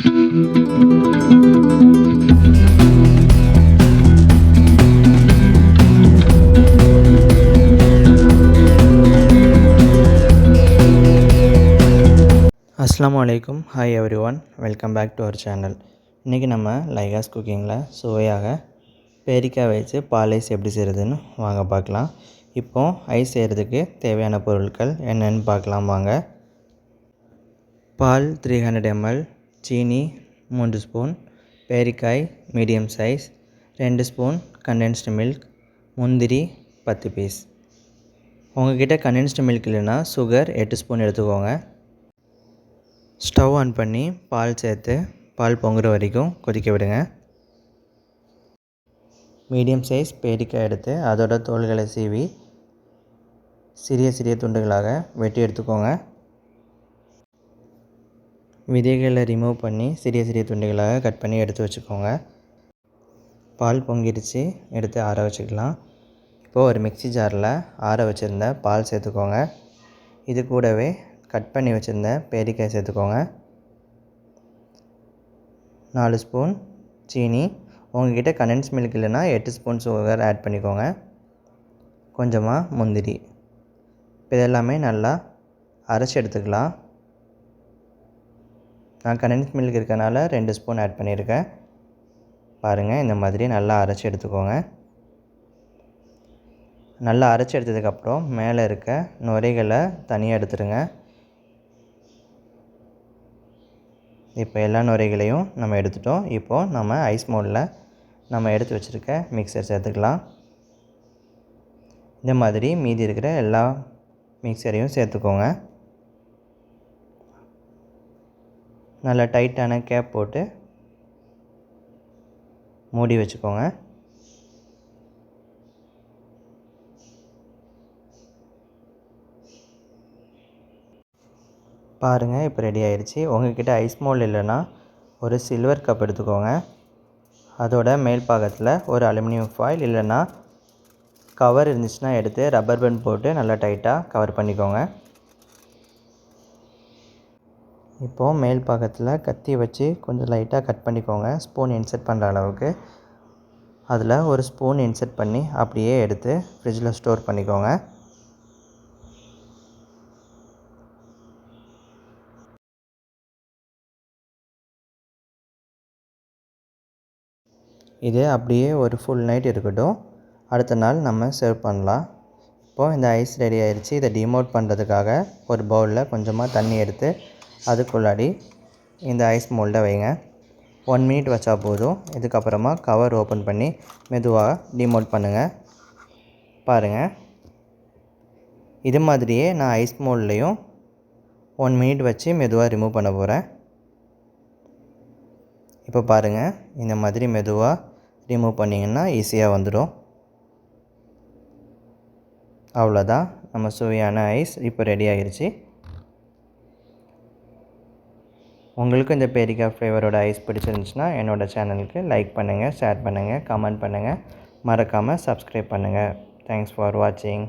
அஸ்ஸலாமு அலைக்கும். Hi everyone, welcome back to our channel. இன்றைக்கி நம்ம லைகாஸ் குக்கிங்கில் சுவையாக பேரிக்காய் வச்சு பால் ஐஸ் எப்படி செய்கிறதுன்னு வாங்க பார்க்கலாம். இப்போது ஐஸ் செய்கிறதுக்கு தேவையான பொருட்கள் என்னென்னு பார்க்கலாம் வாங்க. பால் 300 ml, சீனி 3 ஸ்பூன், பேரிக்காய் medium size 2 spoon, condensed milk, முந்திரி 10 பீஸ். உங்கள்கிட்ட கண்டென்ஸ்டு மில்க் இல்லைன்னா சுகர் 8 ஸ்பூன் எடுத்துக்கோங்க. ஸ்டவ் ஆன் பண்ணி பால் சேர்த்து பால் பொங்குற வரைக்கும் கொதிக்க விடுங்க. மீடியம் சைஸ் பேரிக்காய் எடுத்து அதோட தோல்களை சீவி சிறிய சிறிய துண்டுகளாக வெட்டி எடுத்துக்கோங்க. விதைகளை ரிமூவ் பண்ணி சிறிய சிறிய துண்டுகளாக கட் பண்ணி எடுத்து வச்சுக்கோங்க. பால் பொங்கிடுச்சு, எடுத்து ஆற வச்சுக்கலாம். இப்போது ஒரு மிக்ஸி ஜாரில் ஆற வச்சுருந்த பால் சேர்த்துக்கோங்க. இது கூடவே கட் பண்ணி வச்சுருந்த பேரிக்காய் சேர்த்துக்கோங்க. 4 ஸ்பூன் சீனி, உங்கள்கிட்ட கண்டென்ஸ் மில்க் இல்லைன்னா 8 ஸ்பூன் சுகர் ஆட் பண்ணிக்கோங்க. கொஞ்சமாக முந்திரி. இதெல்லாமே நல்லா அரைச்சி எடுத்துக்கலாம். நான் கண்டென்ஸ் மில்க் இருக்கனால 2 ஸ்பூன் ஆட் பண்ணியிருக்கேன். பாருங்கள், இந்த மாதிரி நல்லா அரைச்சி எடுத்துக்கோங்க. நல்லா அரைச்சி எடுத்ததுக்கப்புறம் மேலே இருக்க நுரைகளை தனியாக எடுத்துடுங்க. இப்போ எல்லா நுரைகளையும் நம்ம எடுத்துட்டோம். இப்போது நம்ம ஐஸ் மோல்டில் நம்ம எடுத்து வச்சுருக்க மிக்சர் சேர்த்துக்கலாம். இந்த மாதிரி மீதி இருக்கிற எல்லா மிக்சரையும் சேர்த்துக்கோங்க. நல்லா டைட்டான கேப் போட்டு மூடி வச்சுக்கோங்க. பாருங்கள், இப்போ ரெடி ஆயிடுச்சு. உங்கள்கிட்ட ஐஸ் மோல்டு இல்லைன்னா ஒரு சில்வர் கப் எடுத்துக்கோங்க. அதோட மேல் பாகத்தில் ஒரு அலுமினியம் ஃபாயில் இல்லைன்னா கவர் இருந்துச்சுன்னா எடுத்து ரப்பர் பேண்ட் போட்டு நல்லா டைட்டாக கவர் பண்ணிக்கோங்க. இப்போது மேல் பாகத்தில் கத்தி வச்சு கொஞ்சம் லைட்டாக கட் பண்ணிக்கோங்க, ஸ்பூன் இன்சர்ட் பண்ணுற அளவுக்கு. அதில் ஒரு ஸ்பூன் இன்சர்ட் பண்ணி அப்படியே எடுத்து ஃப்ரிட்ஜில் ஸ்டோர் பண்ணிக்கோங்க. இது அப்படியே ஒரு ஃபுல் நைட் இருக்கட்டும். அடுத்த நாள் நம்ம சர்வ் பண்ணலாம். இப்போது இந்த ஐஸ் ரெடி ஆயிடுச்சு. இதை டிமோட் பண்ணுறதுக்காக ஒரு பவுலில் கொஞ்சமாக தண்ணி எடுத்து அதுக்குள்ளாடி இந்த ஐஸ் மோல்டை வைங்க. 1 மினிட் வச்சா போதும். இதுக்கப்புறமா கவர் ஓப்பன் பண்ணி மெதுவாக டிமோட் பண்ணுங்கள். பாருங்கள், இது மாதிரியே நான் ஐஸ் மோல்ட்லேயும் 1 மினிட் வச்சு மெதுவாக ரிமூவ் பண்ண போகிறேன். இப்போ பாருங்கள், இந்த மாதிரி மெதுவாக ரிமூவ் பண்ணிங்கன்னா ஈஸியாக வந்துடும். அவ்வளோதான், நம்ம சுவையான ஐஸ் இப்போ ரெடி ஆகிடுச்சு. உங்களுக்கும் இந்த பேரிக்காய் ஃப்ளேவரோட ஐஸ் பிடிச்சிருந்துச்சுன்னா என்னோடய சேனலுக்கு லைக் பண்ணுங்கள், ஷேர் பண்ணுங்கள், கமெண்ட் பண்ணுங்கள், மறக்காமல் சப்ஸ்கிரைப் பண்ணுங்கள். தேங்க்ஸ் ஃபார் வாட்சிங்.